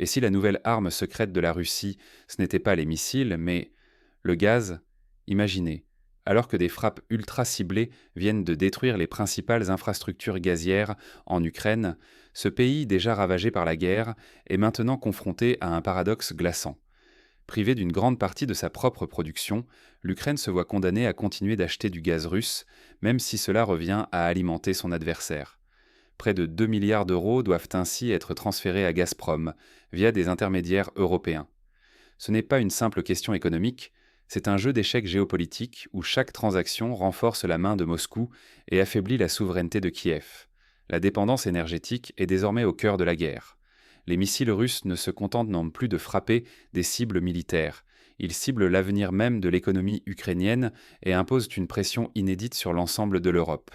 Et si la nouvelle arme secrète de la Russie, ce n'était pas les missiles, mais le gaz? Imaginez, alors que des frappes ultra ciblées viennent de détruire les principales infrastructures gazières en Ukraine, ce pays déjà ravagé par la guerre est maintenant confronté à un paradoxe glaçant. Privée d'une grande partie de sa propre production, l'Ukraine se voit condamnée à continuer d'acheter du gaz russe, même si cela revient à alimenter son adversaire. Près de 2 milliards d'euros doivent ainsi être transférés à Gazprom, via des intermédiaires européens. Ce n'est pas une simple question économique, c'est un jeu d'échecs géopolitique où chaque transaction renforce la main de Moscou et affaiblit la souveraineté de Kiev. La dépendance énergétique est désormais au cœur de la guerre. Les missiles russes ne se contentent non plus de frapper des cibles militaires. Ils ciblent l'avenir même de l'économie ukrainienne et imposent une pression inédite sur l'ensemble de l'Europe.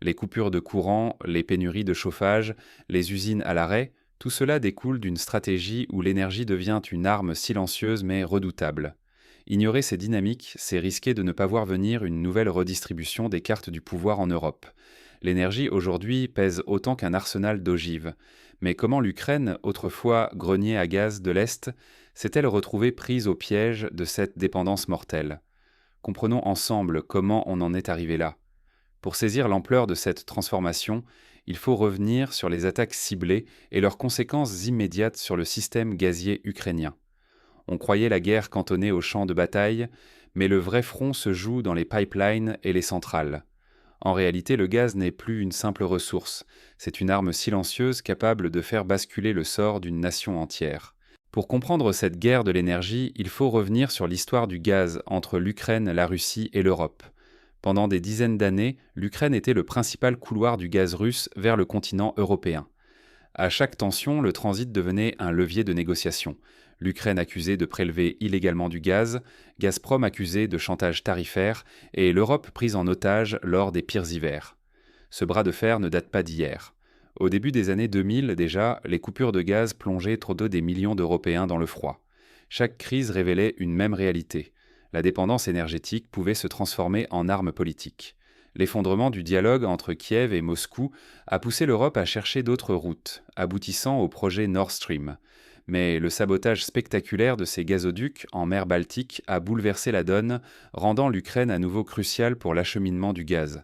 Les coupures de courant, les pénuries de chauffage, les usines à l'arrêt, tout cela découle d'une stratégie où l'énergie devient une arme silencieuse mais redoutable. Ignorer ces dynamiques, c'est risquer de ne pas voir venir une nouvelle redistribution des cartes du pouvoir en Europe. L'énergie aujourd'hui pèse autant qu'un arsenal d'ogives. Mais comment l'Ukraine, autrefois grenier à gaz de l'Est, s'est-elle retrouvée prise au piège de cette dépendance mortelle? Comprenons ensemble comment on en est arrivé là. Pour saisir l'ampleur de cette transformation, il faut revenir sur les attaques ciblées et leurs conséquences immédiates sur le système gazier ukrainien. On croyait la guerre cantonnée aux champs de bataille, mais le vrai front se joue dans les pipelines et les centrales. En réalité, le gaz n'est plus une simple ressource, c'est une arme silencieuse capable de faire basculer le sort d'une nation entière. Pour comprendre cette guerre de l'énergie, il faut revenir sur l'histoire du gaz entre l'Ukraine, la Russie et l'Europe. Pendant des dizaines d'années, l'Ukraine était le principal couloir du gaz russe vers le continent européen. À chaque tension, le transit devenait un levier de négociation. L'Ukraine accusée de prélever illégalement du gaz, Gazprom accusé de chantage tarifaire et l'Europe prise en otage lors des pires hivers. Ce bras de fer ne date pas d'hier. Au début des années 2000 déjà, les coupures de gaz plongeaient trop tôt des millions d'Européens dans le froid. Chaque crise révélait une même réalité. La dépendance énergétique pouvait se transformer en arme politique. L'effondrement du dialogue entre Kiev et Moscou a poussé l'Europe à chercher d'autres routes, aboutissant au projet Nord Stream. Mais le sabotage spectaculaire de ces gazoducs en mer Baltique a bouleversé la donne, rendant l'Ukraine à nouveau cruciale pour l'acheminement du gaz.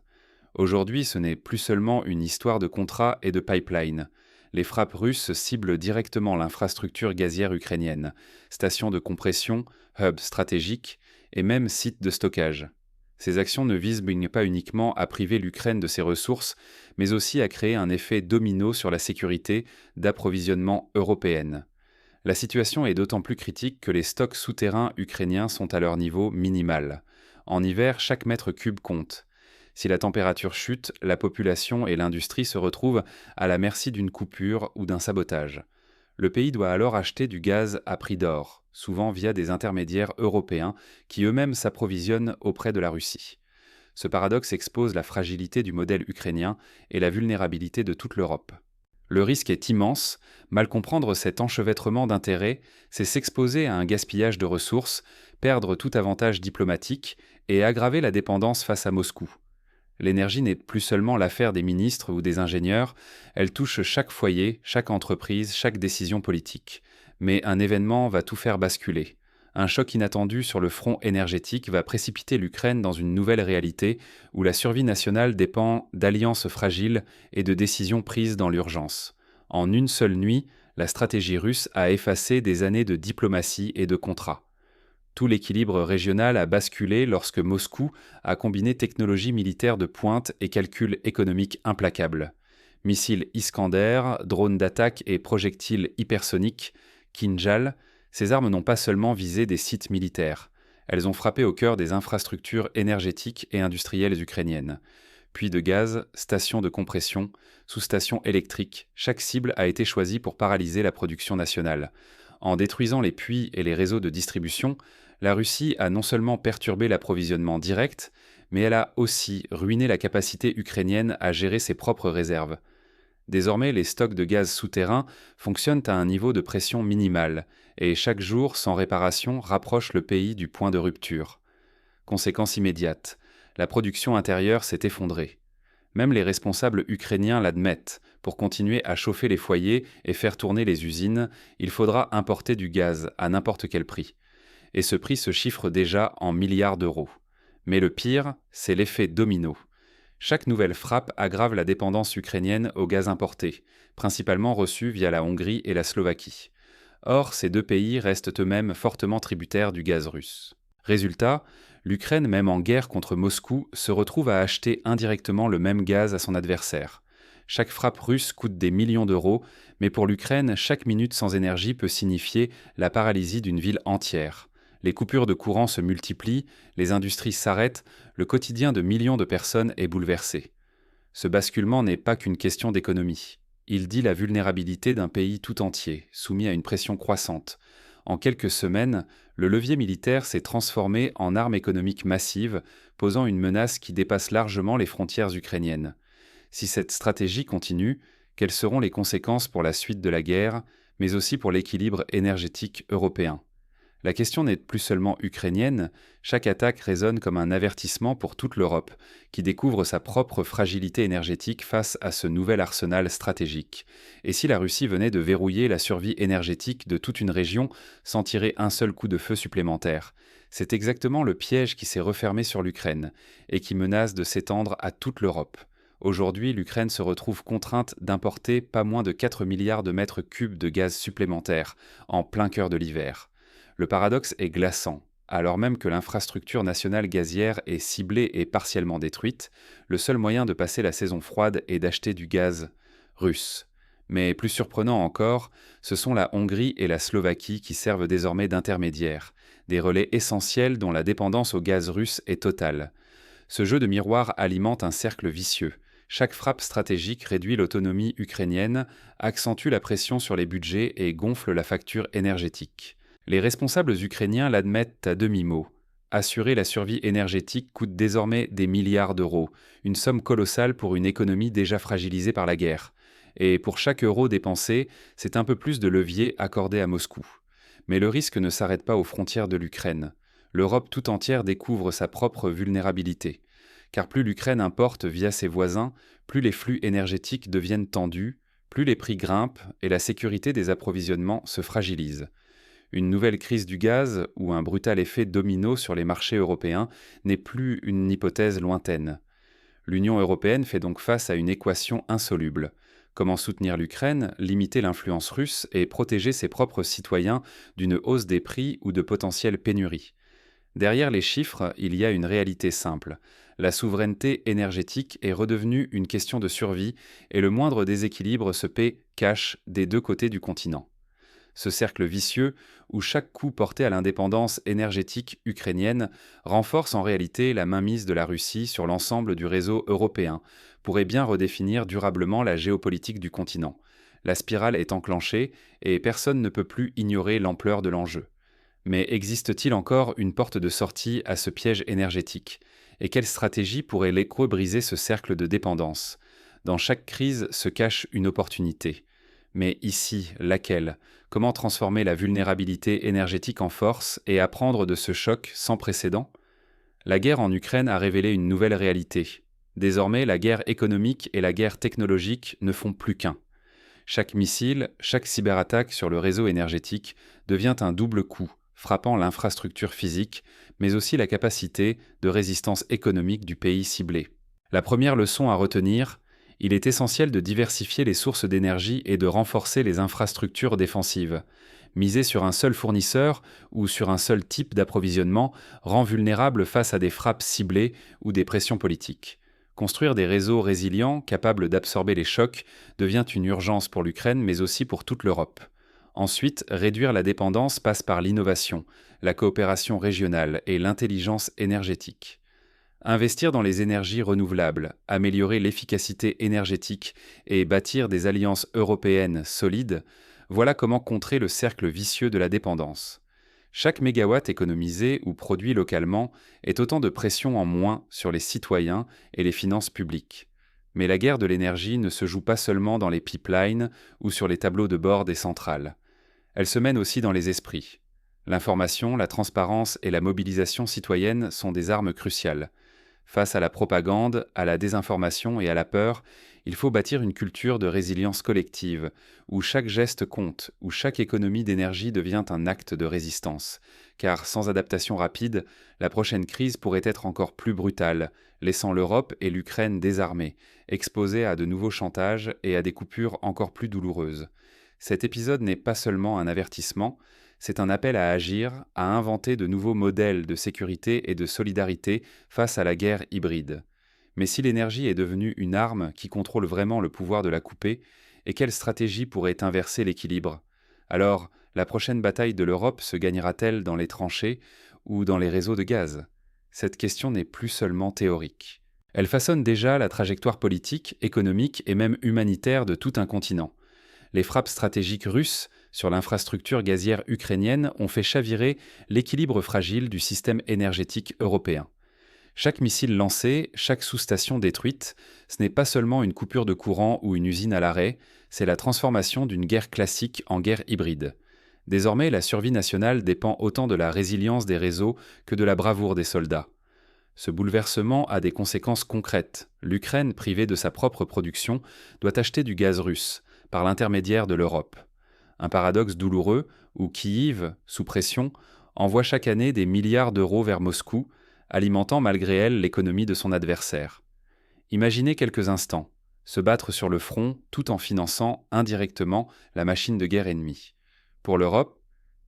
Aujourd'hui, ce n'est plus seulement une histoire de contrats et de pipelines. Les frappes russes ciblent directement l'infrastructure gazière ukrainienne, stations de compression, hubs stratégiques et même sites de stockage. Ces actions ne visent pas uniquement à priver l'Ukraine de ses ressources, mais aussi à créer un effet domino sur la sécurité d'approvisionnement européenne. La situation est d'autant plus critique que les stocks souterrains ukrainiens sont à leur niveau minimal. En hiver, chaque mètre cube compte. Si la température chute, la population et l'industrie se retrouvent à la merci d'une coupure ou d'un sabotage. Le pays doit alors acheter du gaz à prix d'or, souvent via des intermédiaires européens qui eux-mêmes s'approvisionnent auprès de la Russie. Ce paradoxe expose la fragilité du modèle ukrainien et la vulnérabilité de toute l'Europe. Le risque est immense. Mal comprendre cet enchevêtrement d'intérêts, c'est s'exposer à un gaspillage de ressources, perdre tout avantage diplomatique et aggraver la dépendance face à Moscou. L'énergie n'est plus seulement l'affaire des ministres ou des ingénieurs, elle touche chaque foyer, chaque entreprise, chaque décision politique. Mais un événement va tout faire basculer. Un choc inattendu sur le front énergétique va précipiter l'Ukraine dans une nouvelle réalité où la survie nationale dépend d'alliances fragiles et de décisions prises dans l'urgence. En une seule nuit, la stratégie russe a effacé des années de diplomatie et de contrats. Tout l'équilibre régional a basculé lorsque Moscou a combiné technologie militaire de pointe et calculs économiques implacables. Missiles Iskander, drones d'attaque et projectiles hypersoniques, Kinjal, ces armes n'ont pas seulement visé des sites militaires. Elles ont frappé au cœur des infrastructures énergétiques et industrielles ukrainiennes. Puits de gaz, stations de compression, sous-stations électriques, chaque cible a été choisie pour paralyser la production nationale. En détruisant les puits et les réseaux de distribution, la Russie a non seulement perturbé l'approvisionnement direct, mais elle a aussi ruiné la capacité ukrainienne à gérer ses propres réserves. Désormais, les stocks de gaz souterrain fonctionnent à un niveau de pression minimal, et chaque jour sans réparation rapproche le pays du point de rupture. Conséquence immédiate, la production intérieure s'est effondrée. Même les responsables ukrainiens l'admettent. Pour continuer à chauffer les foyers et faire tourner les usines, il faudra importer du gaz à n'importe quel prix. Et ce prix se chiffre déjà en milliards d'euros. Mais le pire, c'est l'effet domino. Chaque nouvelle frappe aggrave la dépendance ukrainienne au gaz importé, principalement reçu via la Hongrie et la Slovaquie. Or, ces deux pays restent eux-mêmes fortement tributaires du gaz russe. Résultat, l'Ukraine, même en guerre contre Moscou, se retrouve à acheter indirectement le même gaz à son adversaire. Chaque frappe russe coûte des millions d'euros, mais pour l'Ukraine, chaque minute sans énergie peut signifier la paralysie d'une ville entière. Les coupures de courant se multiplient, les industries s'arrêtent, le quotidien de millions de personnes est bouleversé. Ce basculement n'est pas qu'une question d'économie. Il dit la vulnérabilité d'un pays tout entier, soumis à une pression croissante. En quelques semaines, le levier militaire s'est transformé en arme économique massive, posant une menace qui dépasse largement les frontières ukrainiennes. Si cette stratégie continue, quelles seront les conséquences pour la suite de la guerre, mais aussi pour l'équilibre énergétique européen ? La question n'est plus seulement ukrainienne, chaque attaque résonne comme un avertissement pour toute l'Europe, qui découvre sa propre fragilité énergétique face à ce nouvel arsenal stratégique. Et si la Russie venait de verrouiller la survie énergétique de toute une région sans tirer un seul coup de feu supplémentaire? C'est exactement le piège qui s'est refermé sur l'Ukraine, et qui menace de s'étendre à toute l'Europe. Aujourd'hui, l'Ukraine se retrouve contrainte d'importer pas moins de 4 milliards de mètres cubes de gaz supplémentaires, en plein cœur de l'hiver. Le paradoxe est glaçant. Alors même que l'infrastructure nationale gazière est ciblée et partiellement détruite, le seul moyen de passer la saison froide est d'acheter du gaz russe. Mais plus surprenant encore, ce sont la Hongrie et la Slovaquie qui servent désormais d'intermédiaires, des relais essentiels dont la dépendance au gaz russe est totale. Ce jeu de miroir alimente un cercle vicieux. Chaque frappe stratégique réduit l'autonomie ukrainienne, accentue la pression sur les budgets et gonfle la facture énergétique. Les responsables ukrainiens l'admettent à demi-mot. Assurer la survie énergétique coûte désormais des milliards d'euros, une somme colossale pour une économie déjà fragilisée par la guerre. Et pour chaque euro dépensé, c'est un peu plus de levier accordé à Moscou. Mais le risque ne s'arrête pas aux frontières de l'Ukraine. L'Europe tout entière découvre sa propre vulnérabilité. Car plus l'Ukraine importe via ses voisins, plus les flux énergétiques deviennent tendus, plus les prix grimpent et la sécurité des approvisionnements se fragilise. Une nouvelle crise du gaz ou un brutal effet domino sur les marchés européens n'est plus une hypothèse lointaine. L'Union européenne fait donc face à une équation insoluble. Comment soutenir l'Ukraine, limiter l'influence russe et protéger ses propres citoyens d'une hausse des prix ou de potentielles pénuries? Derrière les chiffres, il y a une réalité simple. La souveraineté énergétique est redevenue une question de survie et le moindre déséquilibre se paie cash des deux côtés du continent. Ce cercle vicieux, où chaque coup porté à l'indépendance énergétique ukrainienne renforce en réalité la mainmise de la Russie sur l'ensemble du réseau européen, pourrait bien redéfinir durablement la géopolitique du continent. La spirale est enclenchée et personne ne peut plus ignorer l'ampleur de l'enjeu. Mais existe-t-il encore une porte de sortie à ce piège énergétique? Et quelle stratégie pourrait briser ce cercle de dépendance? Dans chaque crise se cache une opportunité. Mais ici, laquelle? Comment transformer la vulnérabilité énergétique en force et apprendre de ce choc sans précédent? La guerre en Ukraine a révélé une nouvelle réalité. Désormais, la guerre économique et la guerre technologique ne font plus qu'un. Chaque missile, chaque cyberattaque sur le réseau énergétique devient un double coup, frappant l'infrastructure physique, mais aussi la capacité de résistance économique du pays ciblé. La première leçon à retenir: il est essentiel de diversifier les sources d'énergie et de renforcer les infrastructures défensives. Miser sur un seul fournisseur ou sur un seul type d'approvisionnement rend vulnérable face à des frappes ciblées ou des pressions politiques. Construire des réseaux résilients, capables d'absorber les chocs, devient une urgence pour l'Ukraine, mais aussi pour toute l'Europe. Ensuite, réduire la dépendance passe par l'innovation, la coopération régionale et l'intelligence énergétique. Investir dans les énergies renouvelables, améliorer l'efficacité énergétique et bâtir des alliances européennes solides, voilà comment contrer le cercle vicieux de la dépendance. Chaque mégawatt économisé ou produit localement est autant de pression en moins sur les citoyens et les finances publiques. Mais la guerre de l'énergie ne se joue pas seulement dans les pipelines ou sur les tableaux de bord des centrales. Elle se mène aussi dans les esprits. L'information, la transparence et la mobilisation citoyenne sont des armes cruciales. Face à la propagande, à la désinformation et à la peur, il faut bâtir une culture de résilience collective, où chaque geste compte, où chaque économie d'énergie devient un acte de résistance. Car sans adaptation rapide, la prochaine crise pourrait être encore plus brutale, laissant l'Europe et l'Ukraine désarmées, exposées à de nouveaux chantages et à des coupures encore plus douloureuses. Cet épisode n'est pas seulement un avertissement, c'est un appel à agir, à inventer de nouveaux modèles de sécurité et de solidarité face à la guerre hybride. Mais si l'énergie est devenue une arme qui contrôle vraiment le pouvoir de la couper, et quelle stratégie pourrait inverser l'équilibre? Alors, la prochaine bataille de l'Europe se gagnera-t-elle dans les tranchées ou dans les réseaux de gaz? Cette question n'est plus seulement théorique. Elle façonne déjà la trajectoire politique, économique et même humanitaire de tout un continent. Les frappes stratégiques russes sur l'infrastructure gazière ukrainienne ont fait chavirer l'équilibre fragile du système énergétique européen. Chaque missile lancé, chaque sous-station détruite, ce n'est pas seulement une coupure de courant ou une usine à l'arrêt, c'est la transformation d'une guerre classique en guerre hybride. Désormais, la survie nationale dépend autant de la résilience des réseaux que de la bravoure des soldats. Ce bouleversement a des conséquences concrètes. L'Ukraine, privée de sa propre production, doit acheter du gaz russe, par l'intermédiaire de l'Europe. Un paradoxe douloureux où Kyiv, sous pression, envoie chaque année des milliards d'euros vers Moscou, alimentant malgré elle l'économie de son adversaire. Imaginez quelques instants, se battre sur le front tout en finançant indirectement la machine de guerre ennemie. Pour l'Europe,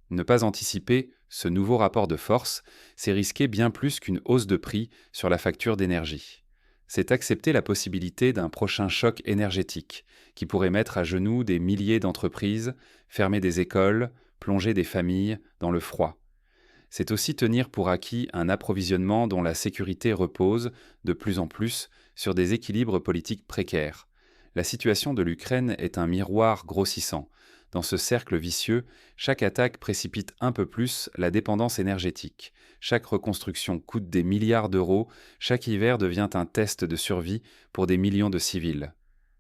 ne pas anticiper ce nouveau rapport de force, c'est risquer bien plus qu'une hausse de prix sur la facture d'énergie. C'est accepter la possibilité d'un prochain choc énergétique qui pourrait mettre à genoux des milliers d'entreprises, fermer des écoles, plonger des familles dans le froid. C'est aussi tenir pour acquis un approvisionnement dont la sécurité repose, de plus en plus, sur des équilibres politiques précaires. La situation de l'Ukraine est un miroir grossissant. Dans ce cercle vicieux, chaque attaque précipite un peu plus la dépendance énergétique. Chaque reconstruction coûte des milliards d'euros, chaque hiver devient un test de survie pour des millions de civils.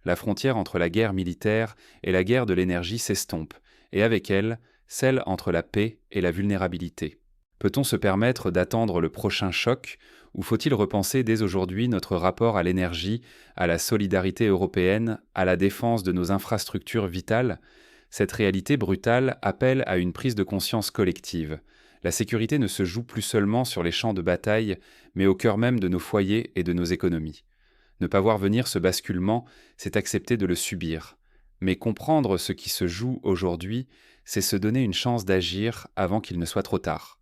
La frontière entre la guerre militaire et la guerre de l'énergie s'estompe, et avec elle, celle entre la paix et la vulnérabilité. Peut-on se permettre d'attendre le prochain choc, ou faut-il repenser dès aujourd'hui notre rapport à l'énergie, à la solidarité européenne, à la défense de nos infrastructures vitales? Cette réalité brutale appelle à une prise de conscience collective. La sécurité ne se joue plus seulement sur les champs de bataille, mais au cœur même de nos foyers et de nos économies. Ne pas voir venir ce basculement, c'est accepter de le subir. Mais comprendre ce qui se joue aujourd'hui, c'est se donner une chance d'agir avant qu'il ne soit trop tard.